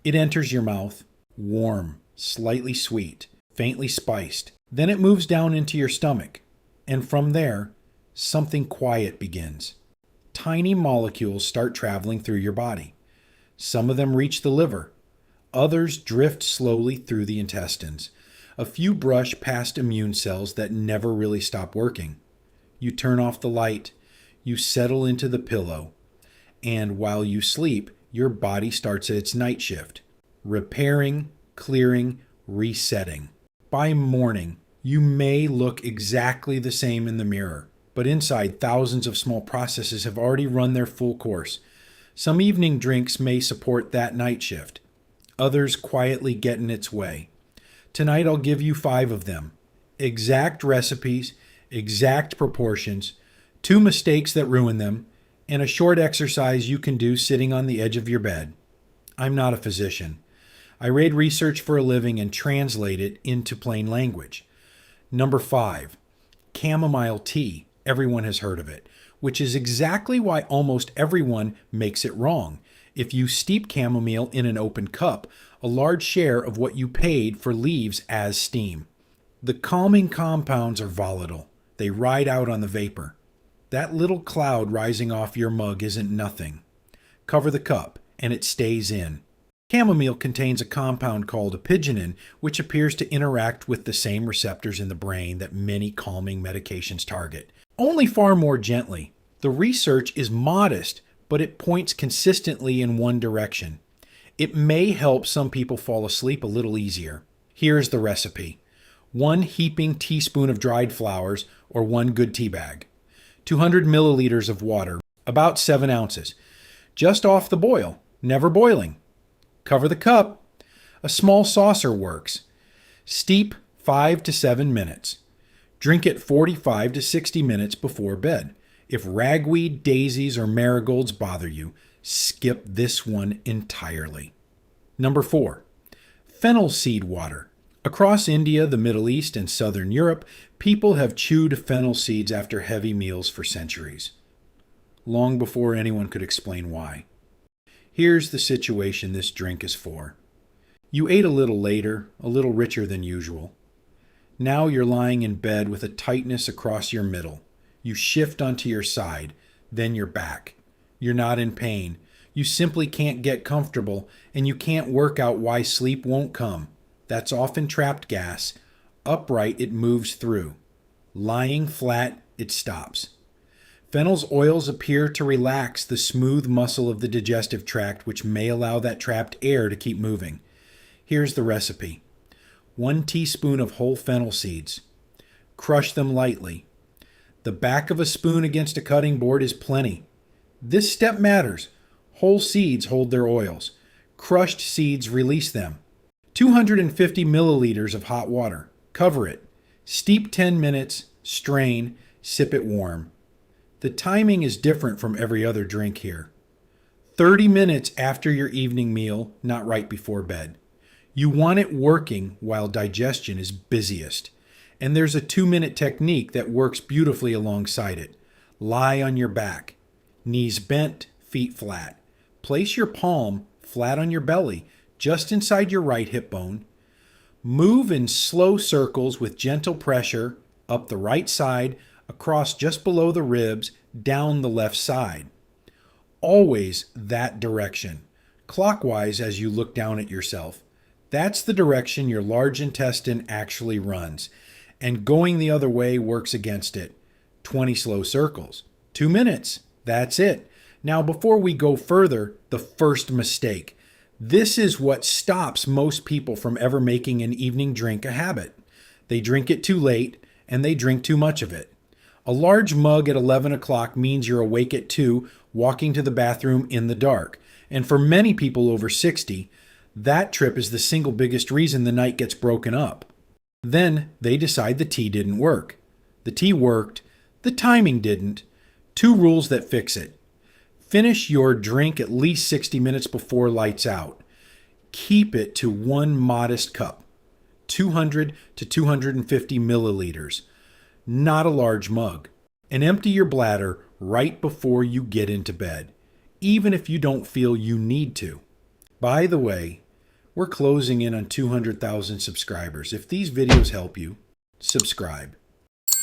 It enters your mouth, warm, slightly sweet, faintly spiced. Then it moves down into your stomach, and from there, something quiet begins. Tiny molecules start traveling through your body. Some of them reach the liver. Others drift slowly through the intestines. A few brush past immune cells that never really stop working. You turn off the light. You settle into the pillow. And while you sleep, your body starts its night shift. Repairing, clearing, resetting. By morning, you may look exactly the same in the mirror, but inside thousands of small processes have already run their full course. Some evening drinks may support that night shift. Others quietly get in its way. Tonight I'll give you 5 of them. Exact recipes, exact proportions, 2 mistakes that ruin them, and a short exercise you can do sitting on the edge of your bed. I'm not a physician. I read research for a living and translate it into plain language. Number 5, chamomile tea. Everyone has heard of it, which is exactly why almost everyone makes it wrong. If you steep chamomile in an open cup, a large share of what you paid for leaves as steam. The calming compounds are volatile. They ride out on the vapor. That little cloud rising off your mug isn't nothing. Cover the cup, and it stays in. Chamomile contains a compound called apigenin, which appears to interact with the same receptors in the brain that many calming medications target, only far more gently. The research is modest, but it points consistently in one direction. It may help some people fall asleep a little easier. Here's the recipe. 1 heaping teaspoon of dried flowers, or 1 good tea bag. 200 milliliters of water, about 7 ounces. Just off the boil, never boiling. Cover the cup. A small saucer works. Steep 5 to 7 minutes. Drink it 45 to 60 minutes before bed. If ragweed, daisies, or marigolds bother you, skip this one entirely. Number 4, fennel seed water. Across India, the Middle East, and Southern Europe, people have chewed fennel seeds after heavy meals for centuries, long before anyone could explain why. Here's the situation this drink is for. You ate a little later, a little richer than usual. Now you're lying in bed with a tightness across your middle. You shift onto your side, then your back. You're not in pain. You simply can't get comfortable, and you can't work out why sleep won't come. That's often trapped gas. Upright, it moves through. Lying flat, it stops. Fennel's oils appear to relax the smooth muscle of the digestive tract, which may allow that trapped air to keep moving. Here's the recipe. 1 teaspoon of whole fennel seeds. Crush them lightly. The back of a spoon against a cutting board is plenty. This step matters. Whole seeds hold their oils. Crushed seeds release them. 250 milliliters of hot water. Cover it. Steep 10 minutes, strain, sip it warm. The timing is different from every other drink here. 30 minutes after your evening meal, not right before bed. You want it working while digestion is busiest. And there's a 2-minute technique that works beautifully alongside it. Lie on your back. Knees bent, feet flat. Place your palm flat on your belly, just inside your right hip bone. Move in slow circles with gentle pressure up the right side, across just below the ribs, down the left side. Always that direction, clockwise as you look down at yourself. That's the direction your large intestine actually runs, and going the other way works against it. 20 slow circles. 2 minutes. That's it. Now, before we go further, the first mistake. This is what stops most people from ever making an evening drink a habit. They drink it too late, and they drink too much of it. A large mug at 11 o'clock means you're awake at 2, walking to the bathroom in the dark. And for many people over 60, that trip is the single biggest reason the night gets broken up. Then they decide the tea didn't work. The tea worked, the timing didn't. 2 rules that fix it. Finish your drink at least 60 minutes before lights out. Keep it to 1 modest cup, 200 to 250 milliliters, not a large mug. And empty your bladder right before you get into bed, even if you don't feel you need to. By the way, We're closing in on 200,000 subscribers. If these videos help you, subscribe.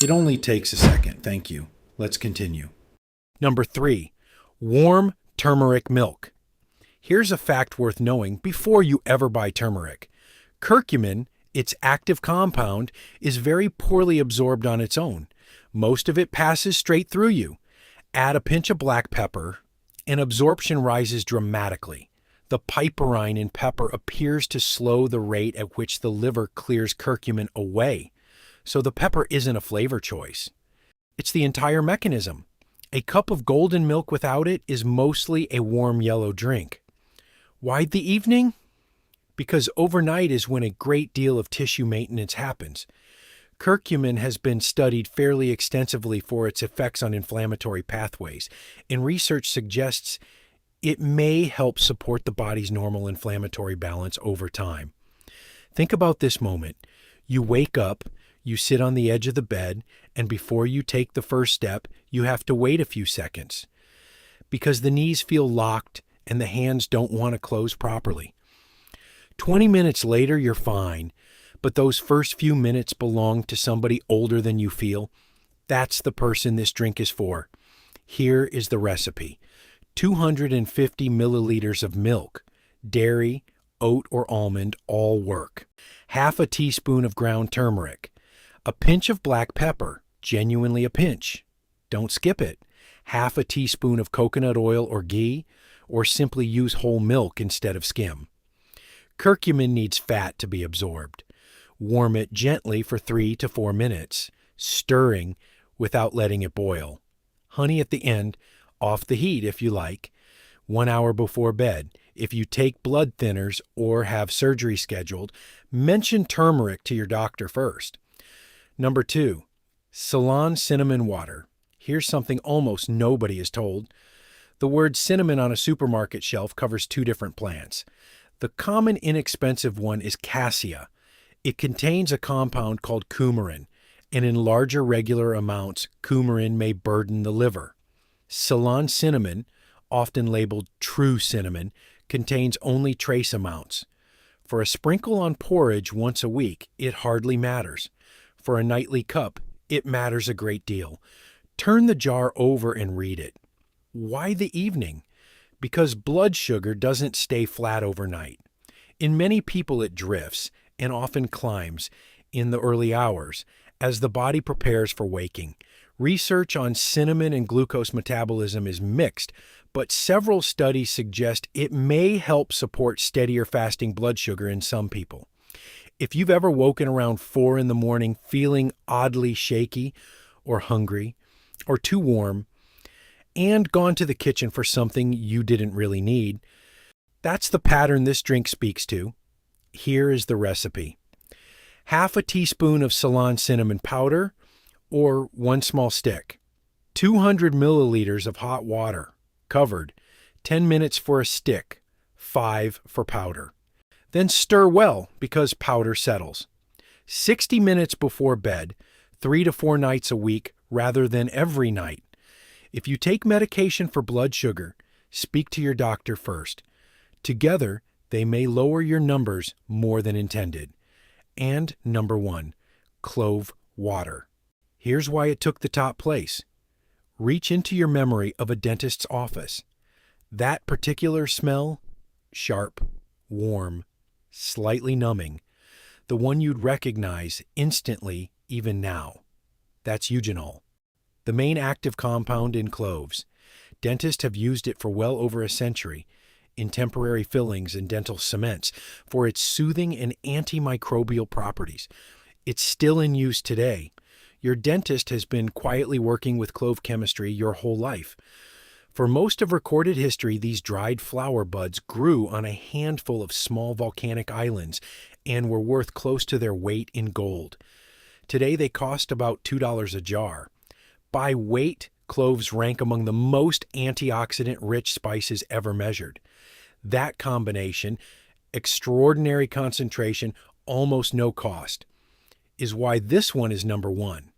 It only takes a second. Thank you. Let's continue. Number 3, warm turmeric milk. Here's a fact worth knowing before you ever buy turmeric. Curcumin, its active compound, is very poorly absorbed on its own. Most of it passes straight through you. Add a pinch of black pepper, and absorption rises dramatically. The piperine in pepper appears to slow the rate at which the liver clears curcumin away, so the pepper isn't a flavor choice. It's the entire mechanism. A cup of golden milk without it is mostly a warm yellow drink. Why the evening? Because overnight is when a great deal of tissue maintenance happens. Curcumin has been studied fairly extensively for its effects on inflammatory pathways, and research suggests it may help support the body's normal inflammatory balance over time. Think about this moment. You wake up, you sit on the edge of the bed, and before you take the first step, you have to wait a few seconds because the knees feel locked and the hands don't want to close properly. 20 minutes later, you're fine, but those first few minutes belong to somebody older than you feel. That's the person this drink is for. Here is the recipe. 250 milliliters of milk, dairy, oat or almond, all work. Half a teaspoon of ground turmeric. A pinch of black pepper, genuinely a pinch. Don't skip it. Half a teaspoon of coconut oil or ghee, or simply use whole milk instead of skim. Curcumin needs fat to be absorbed. Warm it gently for 3 to 4 minutes, stirring without letting it boil. Honey at the end, off the heat if you like. 1 hour before bed. If you take blood thinners or have surgery scheduled, mention turmeric to your doctor first. Number 2, Ceylon cinnamon water. Here's something almost nobody is told. The word cinnamon on a supermarket shelf covers 2 different plants. The common inexpensive one is cassia. It contains a compound called coumarin, and in larger regular amounts, coumarin may burden the liver. Ceylon cinnamon, often labeled true cinnamon, contains only trace amounts. For a sprinkle on porridge once a week, it hardly matters. For a nightly cup, it matters a great deal. Turn the jar over and read it. Why the evening? Because blood sugar doesn't stay flat overnight. In many people it drifts and often climbs in the early hours as the body prepares for waking. Research on cinnamon and glucose metabolism is mixed, but several studies suggest it may help support steadier fasting blood sugar in some people. If you've ever woken around 4 in the morning feeling oddly shaky or hungry or too warm, and gone to the kitchen for something you didn't really need, that's the pattern this drink speaks to. Here is the recipe. Half a teaspoon of Ceylon cinnamon powder, or 1 small stick. 200 milliliters of hot water, covered. 10 minutes for a stick, 5 for powder. Then stir well because powder settles. 60 minutes before bed, 3 to 4 nights a week rather than every night. If you take medication for blood sugar, speak to your doctor first. Together, they may lower your numbers more than intended. And number 1, clove water. Here's why it took the top place. Reach into your memory of a dentist's office. That particular smell, sharp, warm, slightly numbing, the one you'd recognize instantly even now. That's eugenol, the main active compound in cloves. Dentists have used it for well over a century in temporary fillings and dental cements for its soothing and antimicrobial properties. It's still in use today. Your dentist has been quietly working with clove chemistry your whole life. For most of recorded history, these dried flower buds grew on a handful of small volcanic islands and were worth close to their weight in gold. Today they cost about $2 a jar. By weight, cloves rank among the most antioxidant-rich spices ever measured. That combination, extraordinary concentration, almost no cost, is why this one is number 1.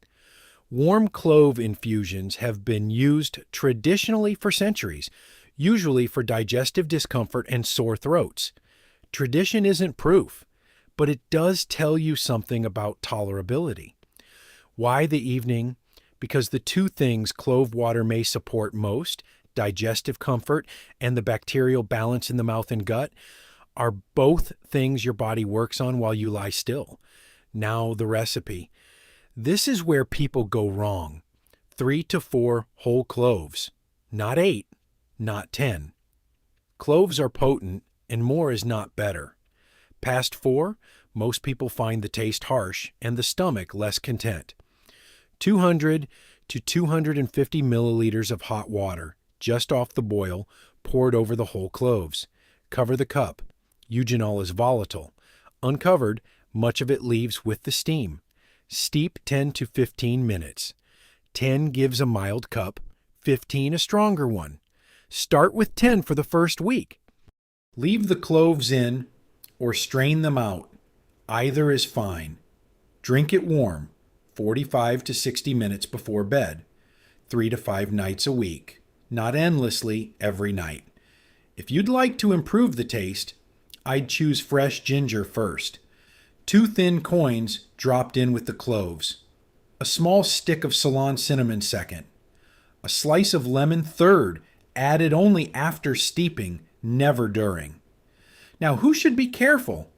Warm clove infusions have been used traditionally for centuries, usually for digestive discomfort and sore throats. Tradition isn't proof, but it does tell you something about tolerability. Why the evening? Because the two things clove water may support most, digestive comfort and the bacterial balance in the mouth and gut, are both things your body works on while you lie still. Now the recipe. This is where people go wrong. 3 to 4 whole cloves. Not 8, not 10. Cloves are potent, and more is not better. Past 4, most people find the taste harsh and the stomach less content. 200 to 250 milliliters of hot water, just off the boil, poured over the whole cloves. Cover the cup. Eugenol is volatile. Uncovered, much of it leaves with the steam. Steep 10 to 15 minutes. 10 gives a mild cup, 15 a stronger one. Start with 10 for the first week. Leave the cloves in or strain them out. Either is fine. Drink it warm, 45 to 60 minutes before bed, 3 to 5 nights a week, not endlessly every night. If you'd like to improve the taste, I'd choose fresh ginger first. 2 thin coins dropped in with the cloves. A small stick of Ceylon cinnamon second. A slice of lemon third, added only after steeping, never during. Now, who should be careful?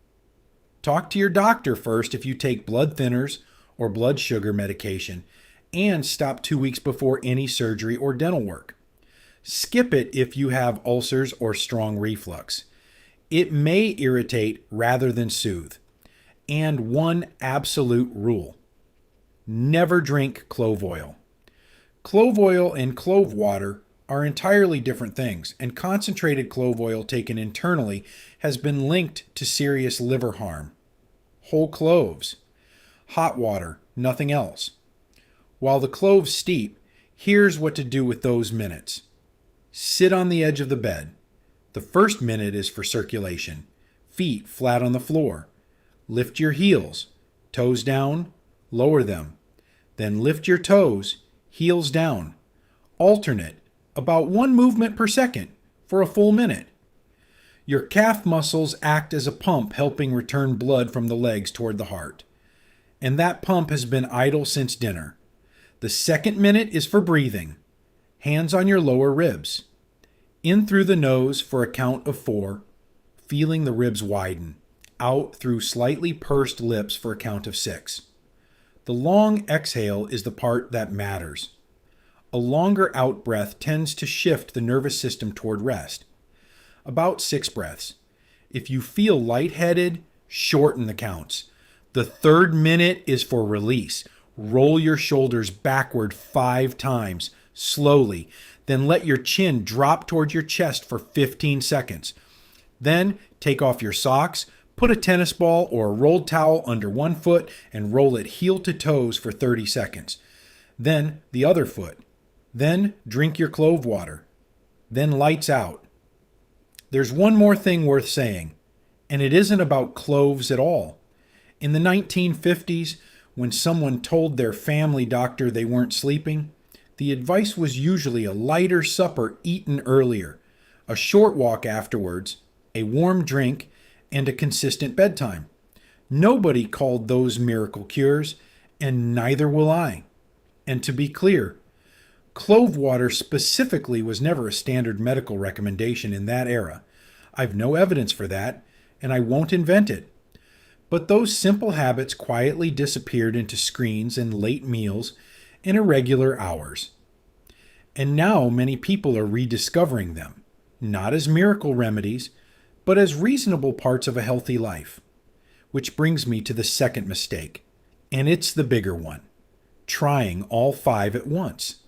Talk to your doctor first if you take blood thinners or blood sugar medication, and stop 2 weeks before any surgery or dental work. Skip it if you have ulcers or strong reflux. It may irritate rather than soothe. And one absolute rule: never drink clove oil. Clove oil and clove water are entirely different things, and concentrated clove oil taken internally has been linked to serious liver harm. Whole cloves. Hot water, nothing else. While the cloves steep, here's what to do with those minutes. Sit on the edge of the bed. The first minute is for circulation. Feet flat on the floor. Lift your heels, toes down, lower them. Then lift your toes, heels down. Alternate, about 1 movement per second, for a full minute. Your calf muscles act as a pump helping return blood from the legs toward the heart. And that pump has been idle since dinner. The second minute is for breathing. Hands on your lower ribs. In through the nose for a count of 4, feeling the ribs widen. Out through slightly pursed lips for a count of 6. The long exhale is the part that matters. A longer out breath tends to shift the nervous system toward rest. About 6 breaths. If you feel lightheaded, shorten the counts. The third minute is for release. Roll your shoulders backward 5 times, slowly. Then let your chin drop toward your chest for 15 seconds. Then take off your socks, put a tennis ball or a rolled towel under one foot and roll it heel to toes for 30 seconds. Then the other foot. Then drink your clove water. Then lights out. There's one more thing worth saying, and it isn't about cloves at all. In the 1950s, when someone told their family doctor they weren't sleeping, the advice was usually a lighter supper eaten earlier, a short walk afterwards, a warm drink, and a consistent bedtime. Nobody called those miracle cures, and neither will I. And to be clear, clove water specifically was never a standard medical recommendation in that era. I've no evidence for that, and I won't invent it. But those simple habits quietly disappeared into screens and late meals and irregular hours. And now many people are rediscovering them, not as miracle remedies, but as reasonable parts of a healthy life. Which brings me to the second mistake, and it's the bigger one: trying all 5 at once.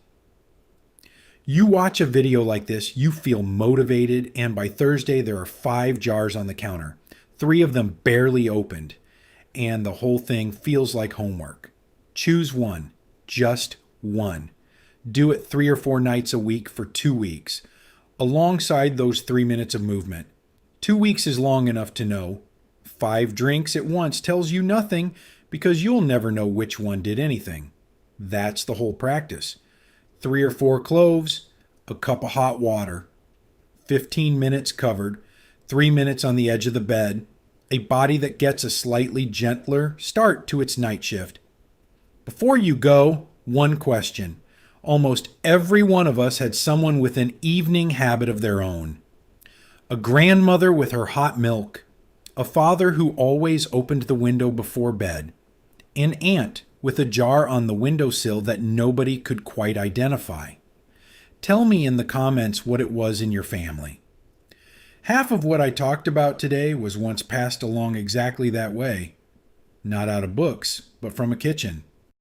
You watch a video like this, you feel motivated, and by Thursday there are 5 jars on the counter, 3 of them barely opened, and the whole thing feels like homework. Choose one, just one. Do it 3 or 4 nights a week for 2 weeks, alongside those 3 minutes of movement. 2 weeks is long enough to know. 5 drinks at once tells you nothing because you'll never know which one did anything. That's the whole practice. 3 or 4 cloves, a cup of hot water. 15 minutes covered. 3 minutes on the edge of the bed, a body that gets a slightly gentler start to its night shift. Before you go, one question. Almost every one of us had someone with an evening habit of their own. A grandmother with her hot milk, a father who always opened the window before bed, an aunt with a jar on the windowsill that nobody could quite identify. Tell me in the comments what it was in your family. Half of what I talked about today was once passed along exactly that way. Not out of books, but from a kitchen.